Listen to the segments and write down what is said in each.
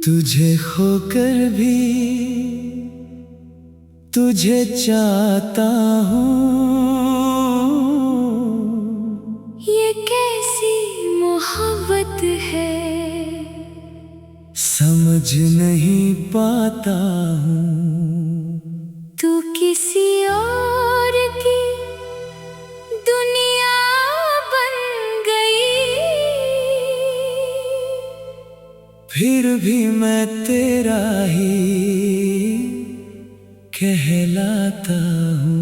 तुझे खोकर भी तुझे चाहता हूँ। ये कैसी मोहब्बत है, समझ नहीं पाता हूँ। तू किसी और की दुनिया बन गई, फिर भी मैं तेरा ही कहलाता हूँ।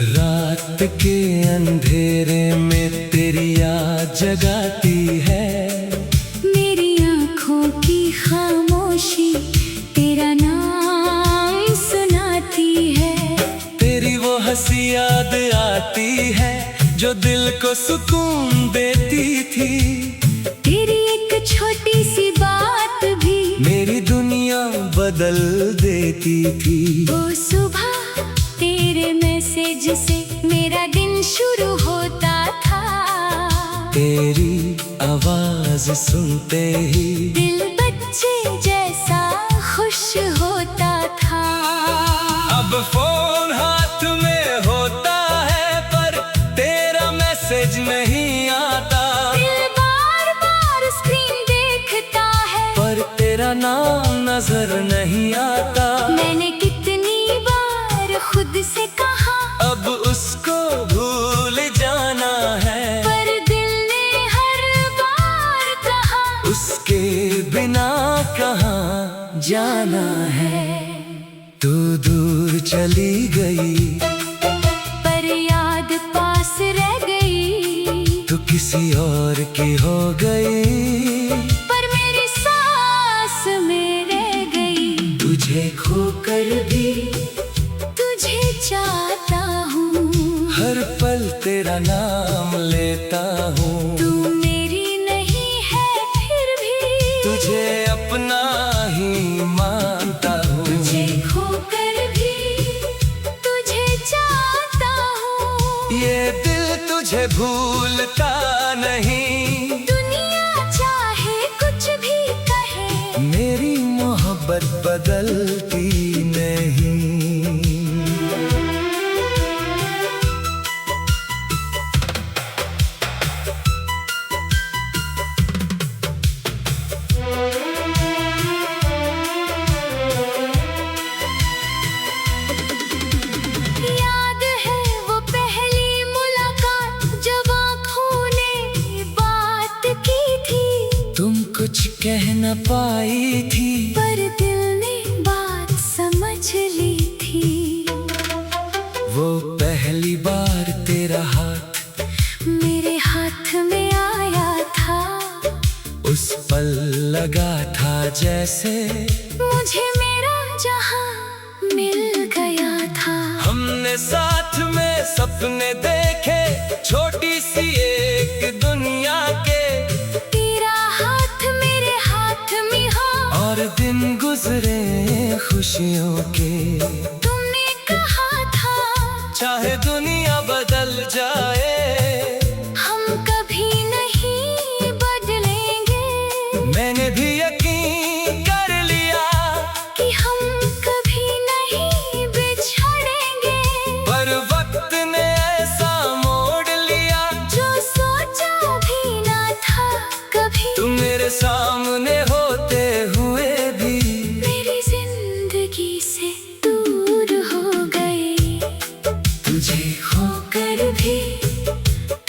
रात के अंधेरे में तेरी याद जगाती है, मेरी आँखों की खामोशी तेरा नाम सुनाती है। तेरी वो हंसी याद आती है जो दिल को सुकून देती थी। तेरी एक छोटी सी बात भी मेरी दुनिया बदल देती थी। वो सुबह तेरे मैसेज से मेरा दिन शुरू होता था। तेरी आवाज सुनते ही दिल बच्चे जैसा खुश होता था। अब फोन हाथ में होता है पर तेरा मैसेज नहीं आता। दिल बार बार स्क्रीन देखता है पर तेरा नाम नजर नहीं आता। मैंने कितनी बार खुद से कहा अब उसको भूल जाना है, पर दिल ने हर बार कहा उसके बिना कहाँ जाना है। तू दूर चली गई पर याद पास रह गई। तू किसी और की हो गई पर मेरी सांस में रह गई। तुझे खोकर भी तुझे चाहता हूँ, हर पल तेरा नाम लेता हूँ। तू मेरी नहीं है फिर भी तुझे अपना ही मानता हूँ। तुझे खोकर भी तुझे चाहता हूँ। ये दिल तुझे भूलता नहीं। दुनिया चाहे कुछ भी कहे, मेरी मोहब्बत बदलती नहीं। याद है वो पहली मुलाकात जब आँखों ने बात की थी। तुम कुछ कह न पाई थी पर दिल ने बात समझ ली थी। वो पहली बार तेरा हाथ मेरे हाथ में आया था, उस पल लगा था जैसे मुझे मेरा जहां मिल गया था। हमने साथ में सपने देखे छोटी सी एक दुनिया के। तेरा हाथ मेरे हाथ में हो और दिन गुजरे खुशियों के। तुमने कहा था चाहे दुनिया बदल जाए हम कभी नहीं बदलेंगे। मैंने भी यकीन कर लिया कि हम कभी नहीं बिछड़ेंगे। पर वक्त ने ऐसा मोड़ लिया जो सोचा भी ना था कभी। तुम मेरे सामने होते हुए भी मेरी जिंदगी से दूर हो गई। तुझे खोकर भी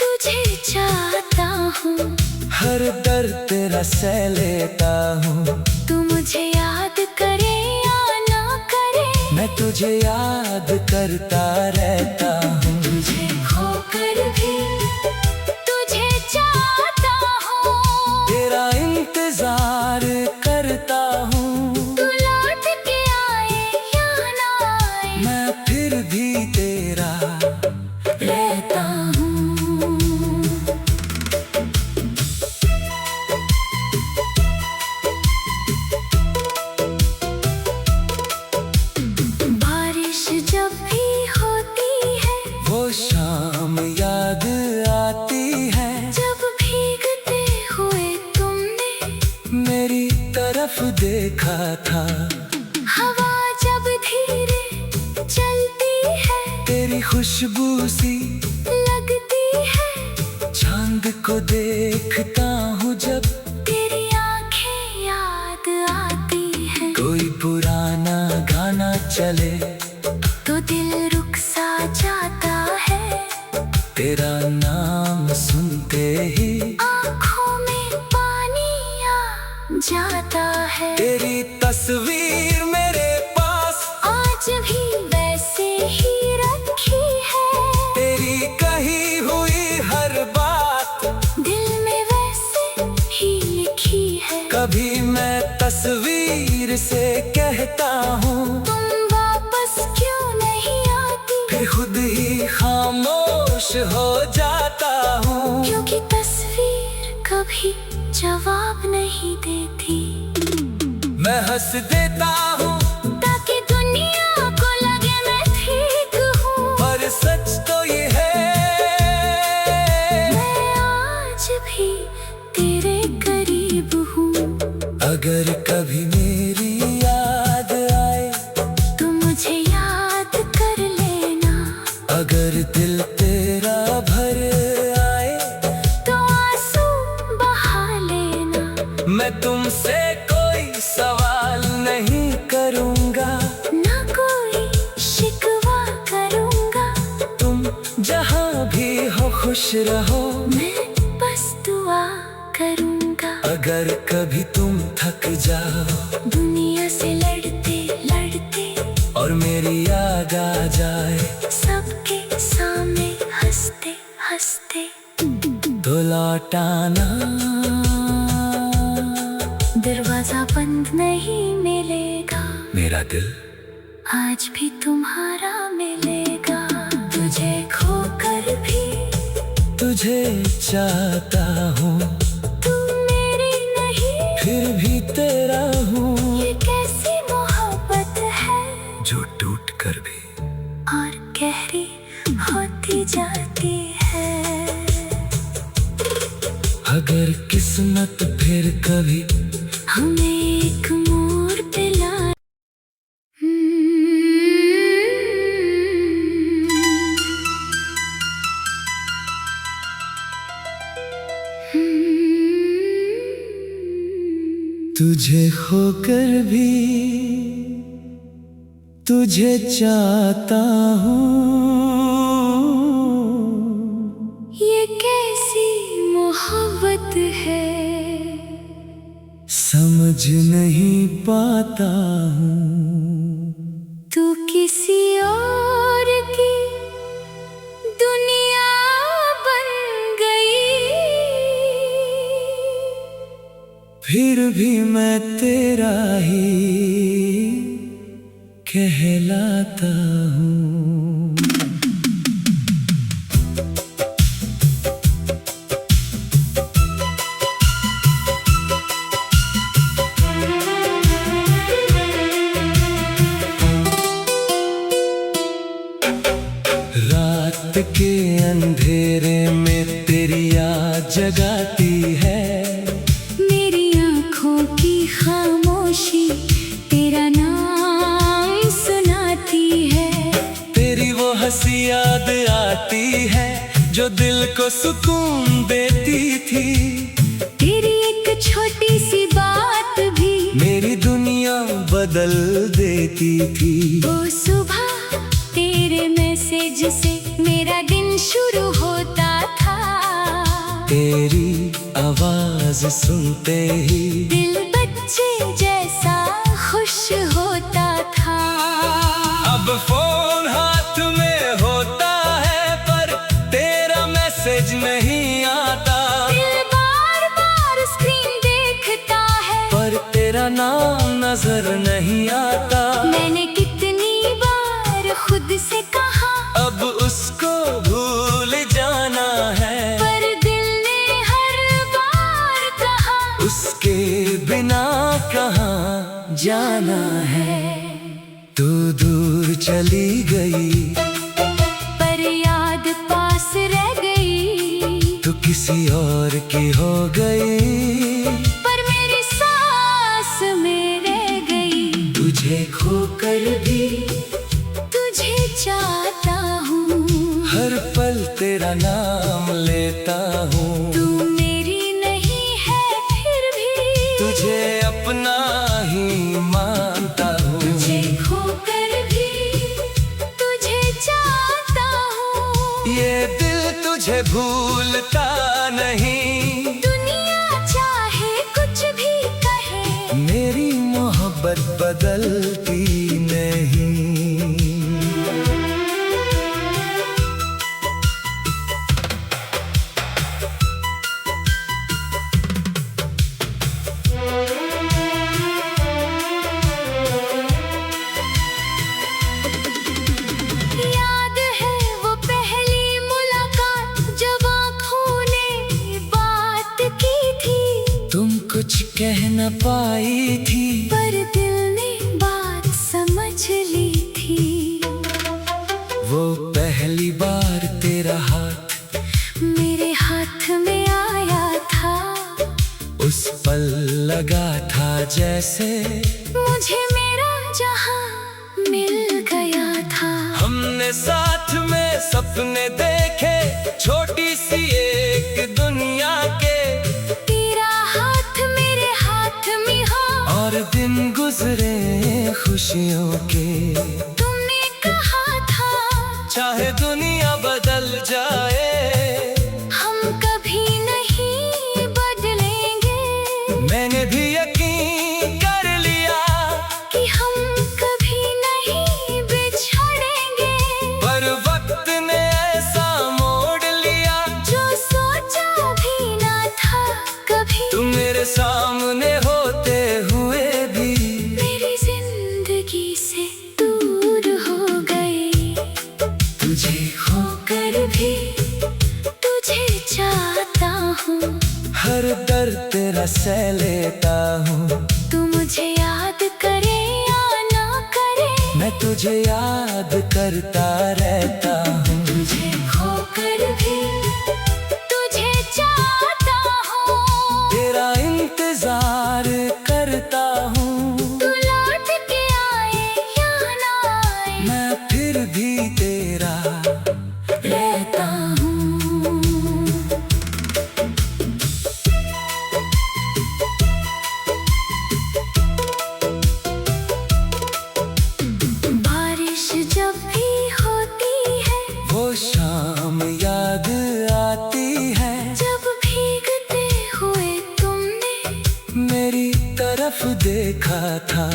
तुझे चाहता हूँ, हर दर्द तेरा सह लेता हूँ। तू मुझे याद करे या ना करे, मैं तुझे याद करता रहता हूँ। तुझे खोकर भी तुझे चाहता हूँ। तेरा इंतजार करता हूँ। तू लौट के आए या ना आए, मैं फिर भी तेरा रहता हूँ। देखा था। हवा जब धीरे चलती है, तेरी खुशबू सी लगती है। चांद को देखता हूँ जब, तेरी आंखें याद आती है। कोई पुराना गाना चले तो दिल रुक सा जाता है। तेरा नाम सुनते ही आँखों में पानी आ जाता है। तेरी तस्वीर मेरे पास आज भी वैसे ही रखी है। तेरी कही हुई हर बात दिल में वैसे ही लिखी है। कभी मैं तस्वीर से कहता हूँ तुम वापस क्यों नहीं आती, फिर खुद ही खामोश हो जाता हूँ। क्योंकि तस्वीर कभी जवाब नहीं देती। मैं हंस देता हूँ ताकि दुनिया को लगे मैं ठीक हूँ, पर सच तो ये है मैं आज भी तेरे करीब हूँ। अगर कभी मेरी याद आए तो मुझे याद कर लेना। अगर दिल तेरा भर आए तो आंसू बहा लेना। मैं तुमसे कोई सवाल नहीं करूँगा, ना कोई शिकवा करूँगा। तुम जहाँ भी हो खुश रहो। मैं बस दुआ करूँगा। अगर कभी तुम थक जाओ दुनिया से लड़ते लड़ते और मेरी याद आ जाए सबके सामने हंसते हंसते, तो लौटाना। दरवाजा बंद नहीं मिलेगा, मेरा दिल आज भी तुम्हारा मिलेगा। तुझे खोकर भी तुझे चाहता हूँ, तू मेरी नहीं फिर भी तेरा हूँ। ये कैसी मोहब्बत है जो टूट कर भी और गहरी होती जाती है। अगर किस्मत फिर कभी हमें एक मोड़ पे ला तुझे खोकर भी तुझे चाहता हूँ। ये कैसी मोहब्बत है समझ नहीं पाता हूँ। तू किसी और की दुनिया बन गई, फिर भी मैं तेरा ही कहलाता हूँ। रात के अंधेरे में तेरी याद जगाती है। मेरी आँखों की खामोशी तेरा नाम सुनाती है। तेरी वो हंसी याद आती है जो दिल को सुकून देती थी। तेरी एक छोटी सी बात भी मेरी दुनिया बदल देती थी। वो सुबह तेरे मैसेज से मेरा दिन शुरू होता था। तेरी आवाज सुनते ही दिल बच्चे जैसा खुश होता था। अब फोन हाथ में होता है पर तेरा मैसेज नहीं आता। दिल बार बार स्क्रीन देखता है पर तेरा नाम नजर नहीं आता। मैंने कितनी बार खुद से कहा अब उसको भूल जाना है, पर दिल ने हर बार कहा उसके बिना कहाँ जाना है। तू दूर चली गई पर याद पास रह गई। तू किसी और की हो गई। पर मेरी सांस में खोकर भी तुझे चाहता हूँ। हर पल तेरा नाम लेता हूँ। तू मेरी नहीं है फिर भी तुझे अपना ही मानता हूँ। तुझे खोकर भी तुझे चाहता हूँ। ये दिल तुझे भूलता नहीं। दुनिया चाहे कुछ भी कहे, मेरी मोहब्बत बदलती नहीं। याद है वो पहली मुलाकात जब आँखों ने बात की थी। तुम कुछ कह न पाई थी, पर दिल ने बात समझ ली थी। वो पहली बार तेरा हाथ मेरे हाथ में आया था। उस पल लगा था जैसे मुझे मेरा जहां मिल गया था। हमने साथ में सपने देखे, छोटी सी एक दुनिया के। तेरा हाथ मेरे हाथ में हो, और दिन गुजरे खुशियों के। तुमने कहा था चाहे दुनिया बदल जाए, हम कभी नहीं बदलेंगे। मैंने भी यकीन कर लिया कि हम कभी नहीं बिछड़ेंगे। पर वक्त ने ऐसा मोड़ लिया, जो सोचा भी ना था कभी। तुम मेरे सामने होते हुए भी मेरी जिंदगी से दूर हो गई। तुझे खोकर भी तुझे चाहता हूँ। हर दर्द तेरा सह लेता हूँ। तू मुझे याद करे या ना करे, मैं तुझे याद करता रहता हूँ। तुझे खोकर भी तुझे चाहता हूँ। तेरा इंतजार करता हूँ। तू लौट के आए या ना आए, मैं फिर भी तेरा रहता हूँ। बारिश जब भी होती है, वो शाम याद आती है। जब भीगते हुए तुमने मेरी तरफ देखा था,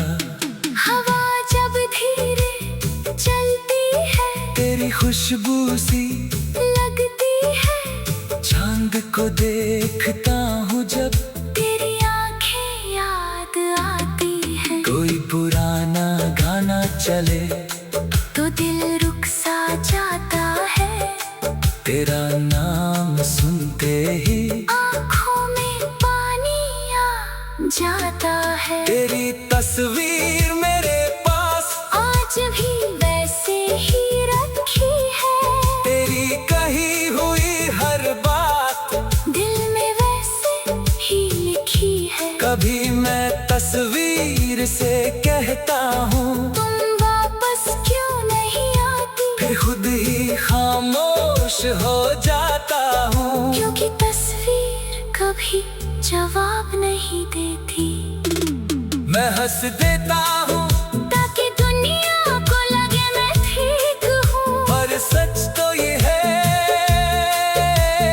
हवा जब धीरे चलती है, तेरी खुशबू सी लगती है। चांद को देखता हूँ जब, तेरी आंखें याद आती है। कोई पुराना गाना चले तो दिल रुक सा जाता है। तेरा नाम सुनते ही आँखों में पानी आ जाता है। तेरी तस्वीर मेरे पास आज भी वैसे ही रखी है। तेरी कही हुई हर बात दिल में वैसे ही लिखी है। कभी मैं तस्वीर से कहता हूँ, तुम वापस क्यों नहीं आती, फिर खुद ही खामोश हो जाता हूँ। क्योंकि तस्वीर कभी जवाब नहीं देती। मैं हंस देता हूँ ताकि दुनिया को लगे मैं ठीक हूँ। पर सच तो ये है,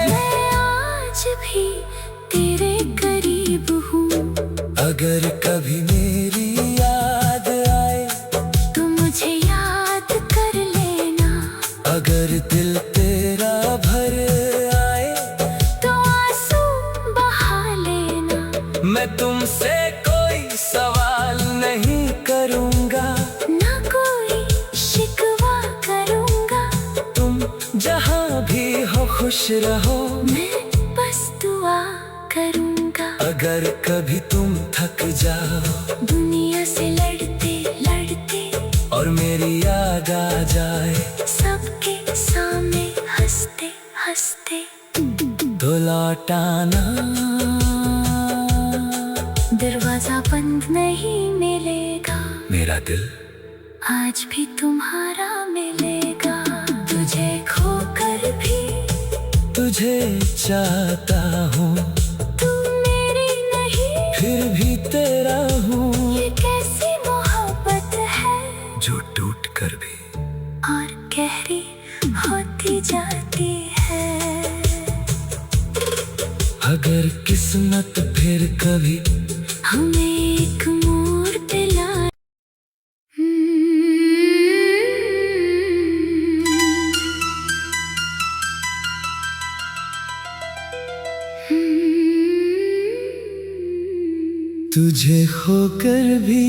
मैं आज भी तेरे करीब हूँ। अगर कभी मेरी याद आए तू मुझे याद कर लेना। अगर दिल तेरा भर आए तो आंसू बहा लेना। मैं तुमसे कोई सवाल नहीं करूँगा, ना कोई शिकवा करूँगा। तुम जहाँ भी हो खुश रहो। मैं बस दुआ करूँगा। अगर कभी तुम थक जाओ दुनिया से लड़ते लड़ते और मेरी याद आ जाए, सबके सामने हंसते हंसते, तो लौटाना। दरवाजा बंद नहीं मिलेगा। मेरा दिल आज भी तुम्हारा मिलेगा। तुझे खोकर भी तुझे चाहता हूँ, तू मेरी नहीं फिर भी तेरा हूँ। ये कैसी मोहब्बत है जो टूट कर भी और गहरी होती जाती है। अगर किस्मत फिर कभी हमें एक मोड़ पे लाए। तुझे खोकर भी